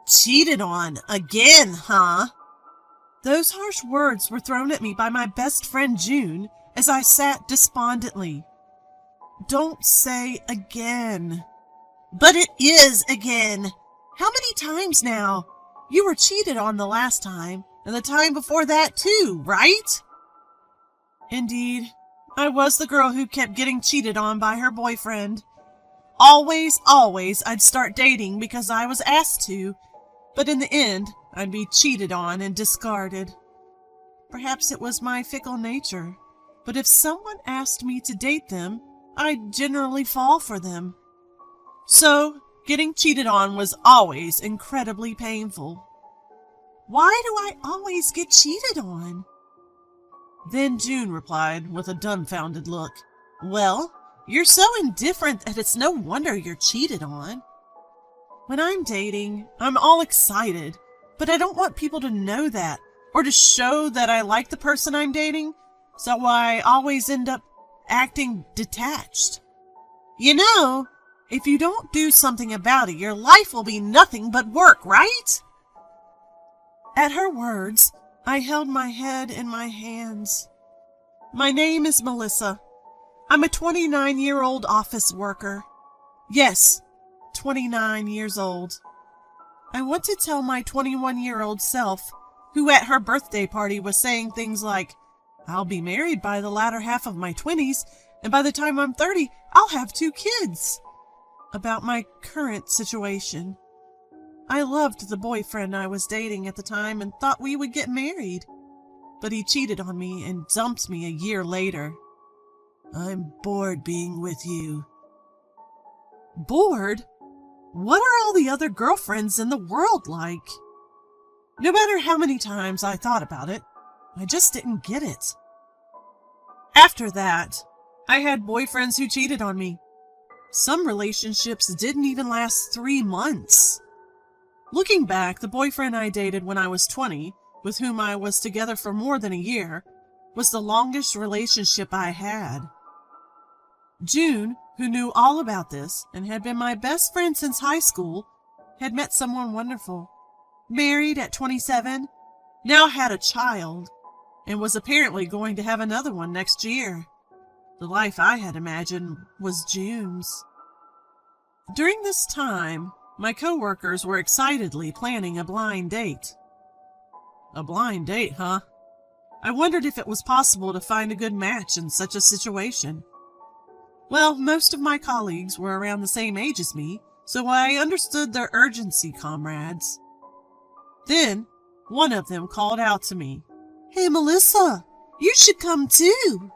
Cheated on again, huh? Those harsh words were thrown at me by my best friend June as I sat despondently. Don't say again. But it is again. How many times now? You were cheated on the last time, and the time before that too, right? Indeed, I was the girl who kept getting cheated on by her boyfriend. Always I'd start dating because I was asked to, but in the end, I'd be cheated on and discarded. Perhaps it was my fickle nature, but if someone asked me to date them, I'd generally fall for them. So, getting cheated on was always incredibly painful. Why do I always get cheated on? Then June replied with a dumbfounded look. Well, you're so indifferent that it's no wonder you're cheated on. When I'm dating, I'm all excited, but I don't want people to know that or to show that I like the person I'm dating, so I always end up acting detached. You know, if you don't do something about it, your life will be nothing but work, right? At her words, I held my head in my hands. My name is Melissa. I'm a 29-year-old office worker. Yes, 29 years old. I want to tell my 21-year-old self, who at her birthday party was saying things like, I'll be married by the latter half of my 20s, and by the time I'm 30, I'll have 2 kids, about my current situation. I loved the boyfriend I was dating at the time and thought we would get married, but he cheated on me and dumped me a year later. I'm bored being with you. Bored? What are all the other girlfriends in the world like? No matter how many times I thought about it, I just didn't get it. After that, I had boyfriends who cheated on me. Some relationships didn't even last 3 months. Looking back, the boyfriend I dated when I was 20, with whom I was together for more than a year, was the longest relationship I had. June, who knew all about this and had been my best friend since high school, had met someone wonderful, married at 27, now had a child, and was apparently going to have another one next year. The life I had imagined was June's. During this time, my coworkers were excitedly planning a blind date. A blind date, huh? I wondered if it was possible to find a good match in such a situation. Well, most of my colleagues were around the same age as me, so I understood their urgency, comrades. Then, one of them called out to me, Hey, Melissa, you should come too.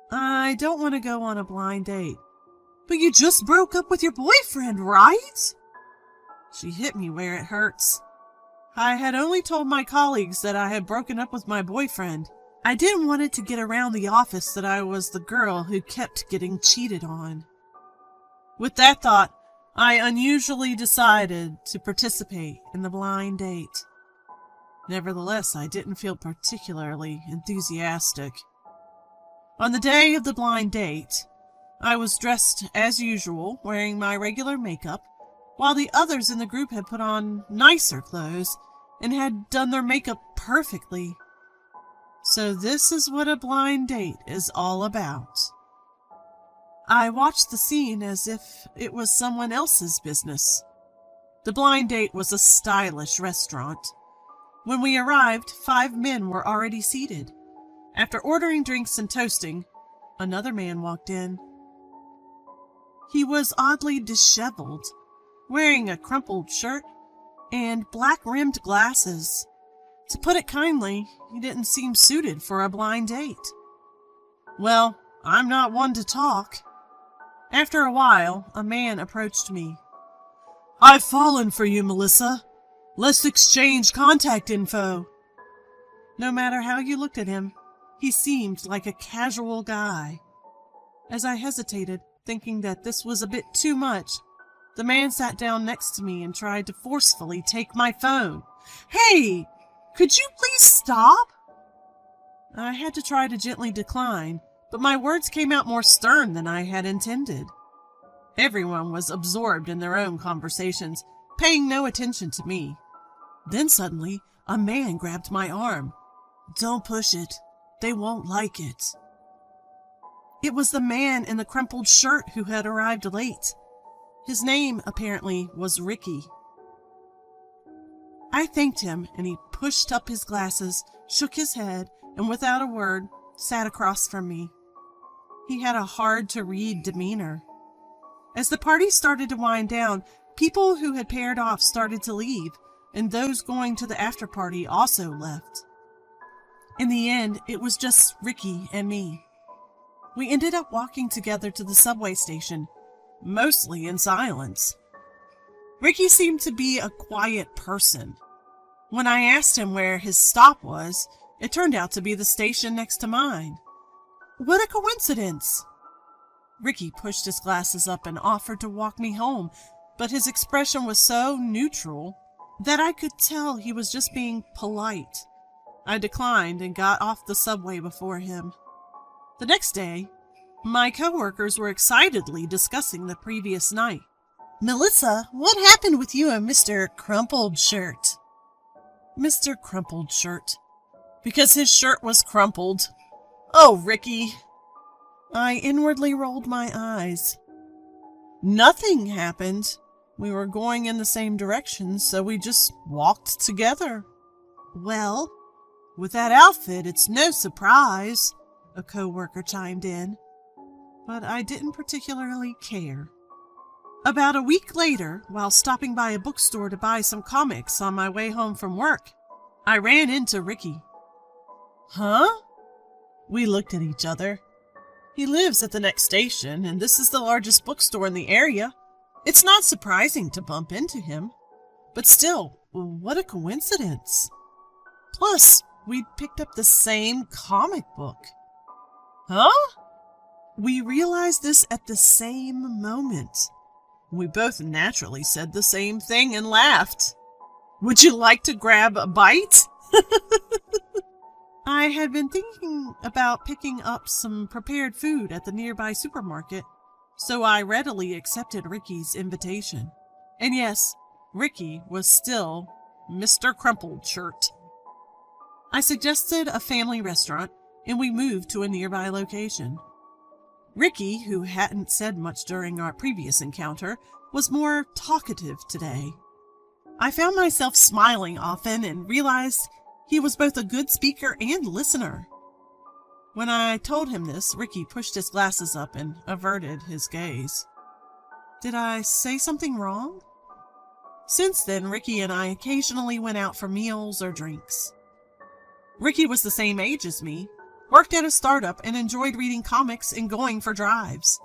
I don't want to go on a blind date. But you just broke up with your boyfriend, right? She hit me where it hurts. I had only told my colleagues that I had broken up with my boyfriend. I didn't want it to get around the office that I was the girl who kept getting cheated on. With that thought, I unusually decided to participate in the blind date. Nevertheless, I didn't feel particularly enthusiastic. On the day of the blind date, I was dressed as usual, wearing my regular makeup, while the others in the group had put on nicer clothes and had done their makeup perfectly. So this is what a blind date is all about. I watched the scene as if it was someone else's business. The blind date was a stylish restaurant. When we arrived, 5 men were already seated. After ordering drinks and toasting, another man walked in. He was oddly disheveled, wearing a crumpled shirt and black-rimmed glasses. To put it kindly, he didn't seem suited for a blind date. Well, I'm not one to talk. After a while, a man approached me. I've fallen for you, Melissa. Let's exchange contact info. No matter how you looked at him, he seemed like a casual guy. As I hesitated, thinking that this was a bit too much, the man sat down next to me and tried to forcefully take my phone. Hey, could you please stop? I had to try to gently decline, but my words came out more stern than I had intended. Everyone was absorbed in their own conversations, paying no attention to me. Then suddenly, a man grabbed my arm. "Don't push it. They won't like it." It was the man in the crumpled shirt who had arrived late. His name, apparently, was Ricky. I thanked him, and he pushed up his glasses, shook his head, and without a word, sat across from me. He had a hard-to-read demeanor. As the party started to wind down, people who had paired off started to leave, and those going to the after-party also left. In the end, it was just Ricky and me. We ended up walking together to the subway station, mostly in silence. Ricky seemed to be a quiet person. When I asked him where his stop was, it turned out to be the station next to mine. What a coincidence! Ricky pushed his glasses up and offered to walk me home, but his expression was so neutral that I could tell he was just being polite. I declined and got off the subway before him. The next day, my coworkers were excitedly discussing the previous night. "Melissa, what happened with you and Mr. Crumpled Shirt?" Mr. Crumpled Shirt. Because his shirt was crumpled. Oh, Ricky. I inwardly rolled my eyes. Nothing happened. We were going in the same direction, so we just walked together. Well, with that outfit, it's no surprise, a coworker chimed in. But I didn't particularly care. About a week later, while stopping by a bookstore to buy some comics on my way home from work, I ran into Ricky. Huh? We looked at each other. He lives at the next station, and this is the largest bookstore in the area. It's not surprising to bump into him. But still, what a coincidence. Plus, we'd picked up the same comic book. Huh? We realized this at the same moment. We both naturally said the same thing and laughed. Would you like to grab a bite? I had been thinking about picking up some prepared food at the nearby supermarket, so I readily accepted Ricky's invitation. And yes, Ricky was still Mr. Crumpled Shirt. I suggested a family restaurant, and we moved to a nearby location. Ricky, who hadn't said much during our previous encounter, was more talkative today. I found myself smiling often and realized he was both a good speaker and listener. When I told him this, Ricky pushed his glasses up and averted his gaze. Did I say something wrong? Since then, Ricky and I occasionally went out for meals or drinks. Ricky was the same age as me, worked at a startup, and enjoyed reading comics and going for drives.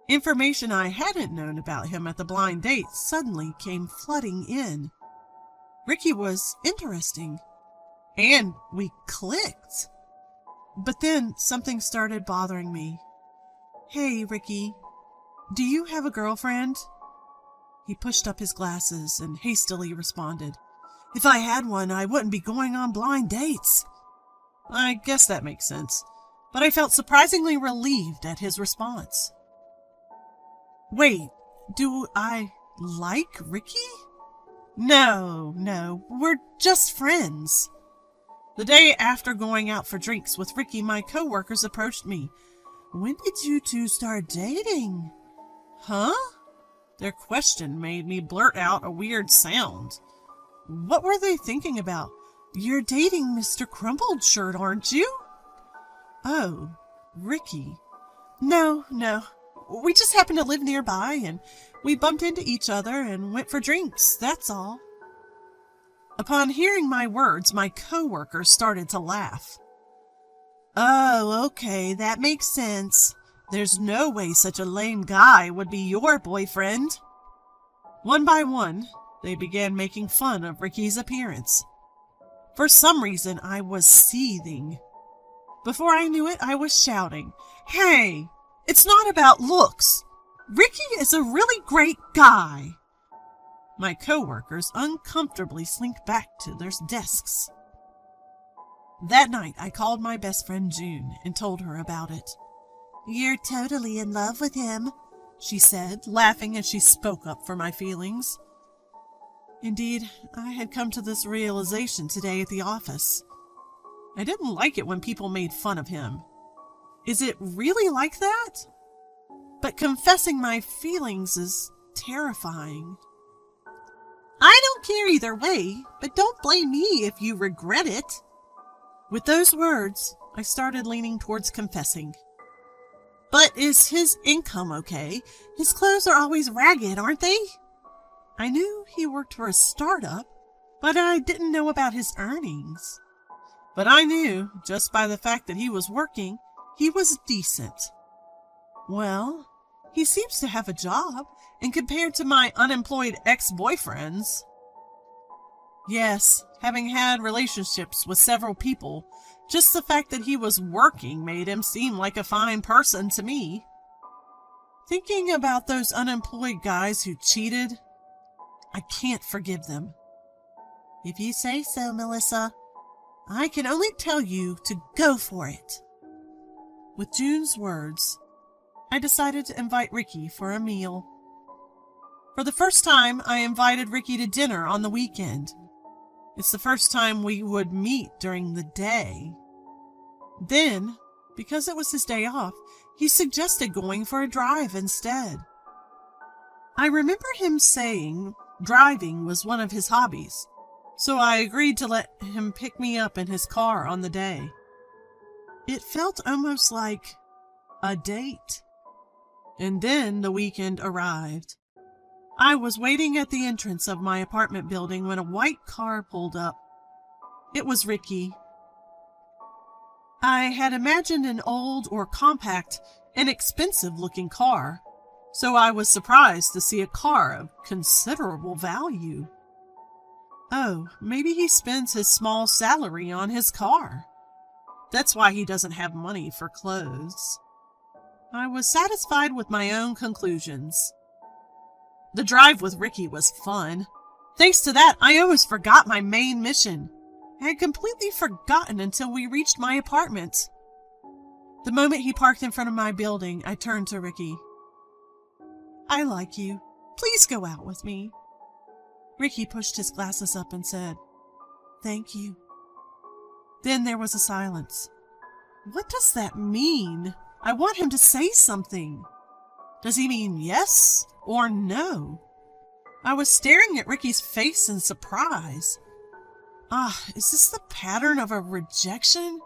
Information I hadn't known about him at the blind date suddenly came flooding in. Ricky was interesting, and we clicked. But then something started bothering me. Hey, Ricky, do you have a girlfriend? He pushed up his glasses and hastily responded. If I had one, I wouldn't be going on blind dates. I guess that makes sense, but I felt surprisingly relieved at his response. Wait, do I like Ricky? No, we're just friends. The day after going out for drinks with Ricky, my coworkers approached me. When did you two start dating? Huh? Their question made me blurt out a weird sound. What were they thinking about? You're dating Mr. Crumpled Shirt, aren't you? Oh, Ricky. No. We just happened to live nearby, and we bumped into each other and went for drinks, that's all. Upon hearing my words, my coworker started to laugh. Oh, okay, that makes sense. There's no way such a lame guy would be your boyfriend. One by one, they began making fun of Ricky's appearance. For some reason, I was seething. Before I knew it, I was shouting, Hey, it's not about looks. Ricky is a really great guy. My coworkers uncomfortably slinked back to their desks. That night, I called my best friend June and told her about it. You're totally in love with him, she said, laughing as she spoke up for my feelings. Indeed, I had come to this realization today at the office. I didn't like it when people made fun of him. Is it really like that? But confessing my feelings is terrifying. I don't care either way, but don't blame me if you regret it. With those words, I started leaning towards confessing. But is his income okay? His clothes are always ragged, aren't they? I knew he worked for a startup, but I didn't know about his earnings. But I knew, just by the fact that he was working, he was decent. Well, he seems to have a job, and compared to my unemployed ex-boyfriends... Yes, having had relationships with several people, just the fact that he was working made him seem like a fine person to me. Thinking about those unemployed guys who cheated, I can't forgive them. If you say so, Melissa, I can only tell you to go for it. With June's words, I decided to invite Ricky for a meal. For the first time, I invited Ricky to dinner on the weekend. It's the first time we would meet during the day. Then, because it was his day off, he suggested going for a drive instead. I remember him saying driving was one of his hobbies, so I agreed to let him pick me up in his car on the day. It felt almost like a date. And then the weekend arrived. I was waiting at the entrance of my apartment building when a white car pulled up. It was Ricky. I had imagined an old or compact, inexpensive-looking car, so I was surprised to see a car of considerable value. Oh, maybe he spends his small salary on his car. That's why he doesn't have money for clothes. I was satisfied with my own conclusions. The drive with Ricky was fun. Thanks to that, I almost forgot my main mission. I had completely forgotten until we reached my apartment. The moment he parked in front of my building, I turned to Ricky. I like you. Please go out with me. Ricky pushed his glasses up and said, Thank you. Then there was a silence. What does that mean? I want him to say something. Does he mean yes or no? I was staring at Ricky's face in surprise. Is this the pattern of a rejection?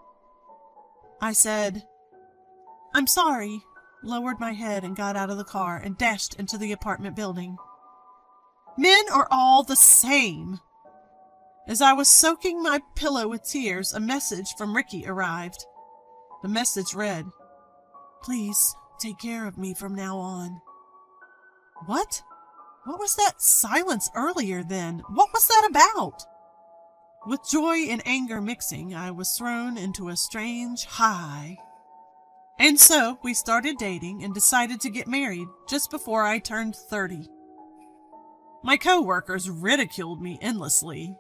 I said, I'm sorry, lowered my head and got out of the car and dashed into the apartment building. Men are all the same. As I was soaking my pillow with tears, a message from Ricky arrived. The message read, Please take care of me from now on. What? What was that silence earlier then? What was that about? With joy and anger mixing, I was thrown into a strange high. And so we started dating and decided to get married just before I turned 30. My co-workers ridiculed me endlessly.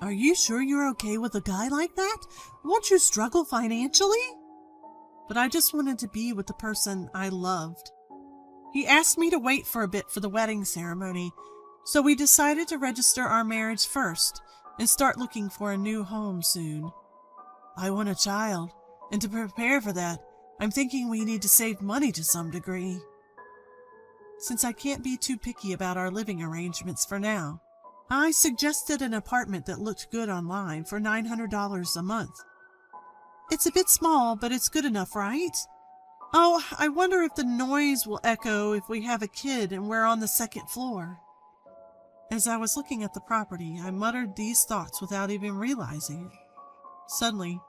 Are you sure you're okay with a guy like that? Won't you struggle financially? But I just wanted to be with the person I loved. He asked me to wait for a bit for the wedding ceremony, so we decided to register our marriage first and start looking for a new home soon. I want a child, and to prepare for that, I'm thinking we need to save money to some degree. Since I can't be too picky about our living arrangements for now, I suggested an apartment that looked good online for $900 a month. It's a bit small, but it's good enough, right? Oh, I wonder if the noise will echo if we have a kid and we're on the second floor. As I was looking at the property, I muttered these thoughts without even realizing it. Suddenly,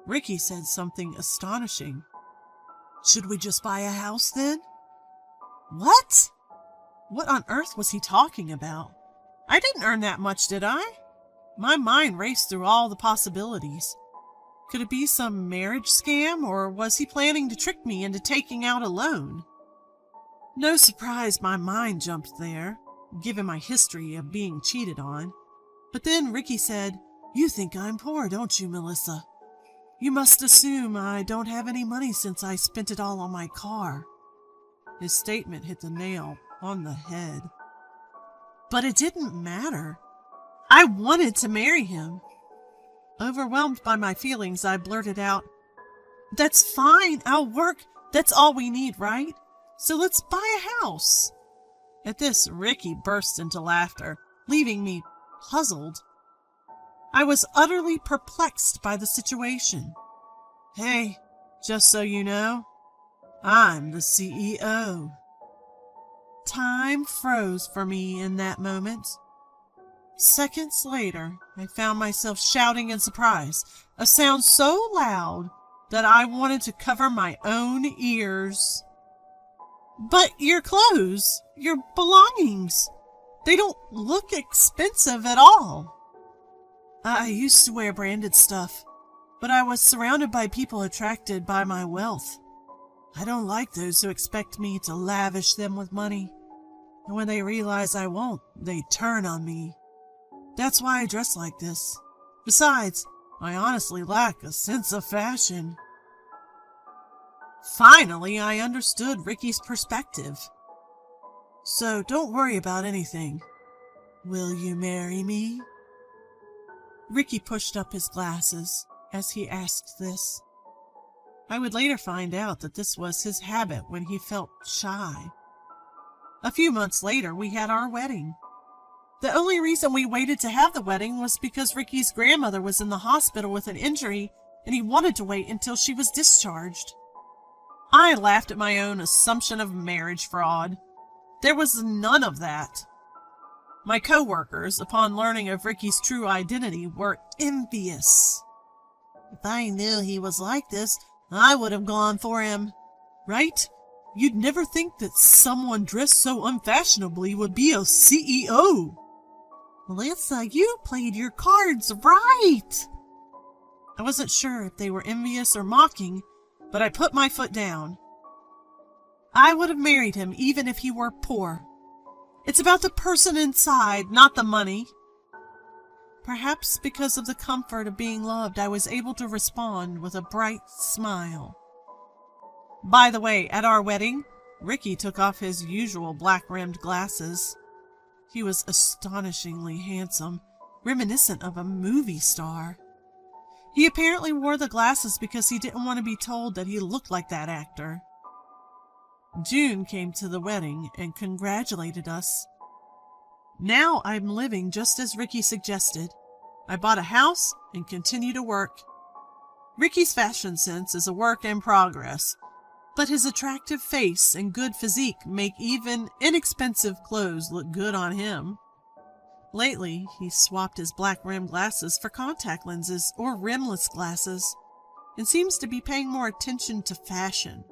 Ricky said something astonishing. Should we just buy a house then? What? What on earth was he talking about? I didn't earn that much, did I? My mind raced through all the possibilities. Could it be some marriage scam, or was he planning to trick me into taking out a loan? No surprise my mind jumped there, given my history of being cheated on. But then Ricky said, You think I'm poor, don't you, Melissa? You must assume I don't have any money since I spent it all on my car. His statement hit the nail on the head. But it didn't matter. I wanted to marry him. Overwhelmed by my feelings, I blurted out, "That's fine, I'll work. That's all we need, right? So let's buy a house." At this, Ricky burst into laughter, leaving me puzzled. I was utterly perplexed by the situation. "Hey, just so you know, I'm the CEO." Time froze for me in that moment. Seconds later, I found myself shouting in surprise, a sound so loud that I wanted to cover my own ears. "But your clothes, your belongings, they don't look expensive at all." "I used to wear branded stuff, but I was surrounded by people attracted by my wealth. I don't like those who expect me to lavish them with money. And when they realize I won't, they turn on me. That's why I dress like this. Besides, I honestly lack a sense of fashion." Finally, I understood Ricky's perspective. "So don't worry about anything. Will you marry me?" Ricky pushed up his glasses as he asked this. I would later find out that this was his habit when he felt shy. A few months later, we had our wedding. The only reason we waited to have the wedding was because Ricky's grandmother was in the hospital with an injury, and he wanted to wait until she was discharged. I laughed at my own assumption of marriage fraud. There was none of that. My co-workers, upon learning of Ricky's true identity, were envious. "If I knew he was like this, I would have gone for him." "Right? You'd never think that someone dressed so unfashionably would be a CEO." "Melissa, you played your cards right." I wasn't sure if they were envious or mocking, but I put my foot down. I would have married him even if he were poor. It's about the person inside, not the money. Perhaps because of the comfort of being loved, I was able to respond with a bright smile. By the way, at our wedding, Ricky took off his usual black-rimmed glasses. He was astonishingly handsome, reminiscent of a movie star. He apparently wore the glasses because he didn't want to be told that he looked like that actor. June came to the wedding and congratulated us. Now I'm living just as Ricky suggested. I bought a house and continue to work. Ricky's fashion sense is a work in progress, but his attractive face and good physique make even inexpensive clothes look good on him. Lately, he swapped his black-rimmed glasses for contact lenses or rimless glasses, and seems to be paying more attention to fashion.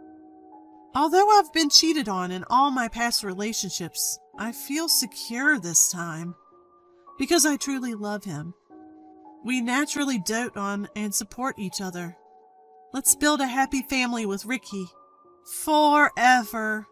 Although I've been cheated on in all my past relationships, I feel secure this time, because I truly love him. We naturally dote on and support each other. Let's build a happy family with Ricky. Forever.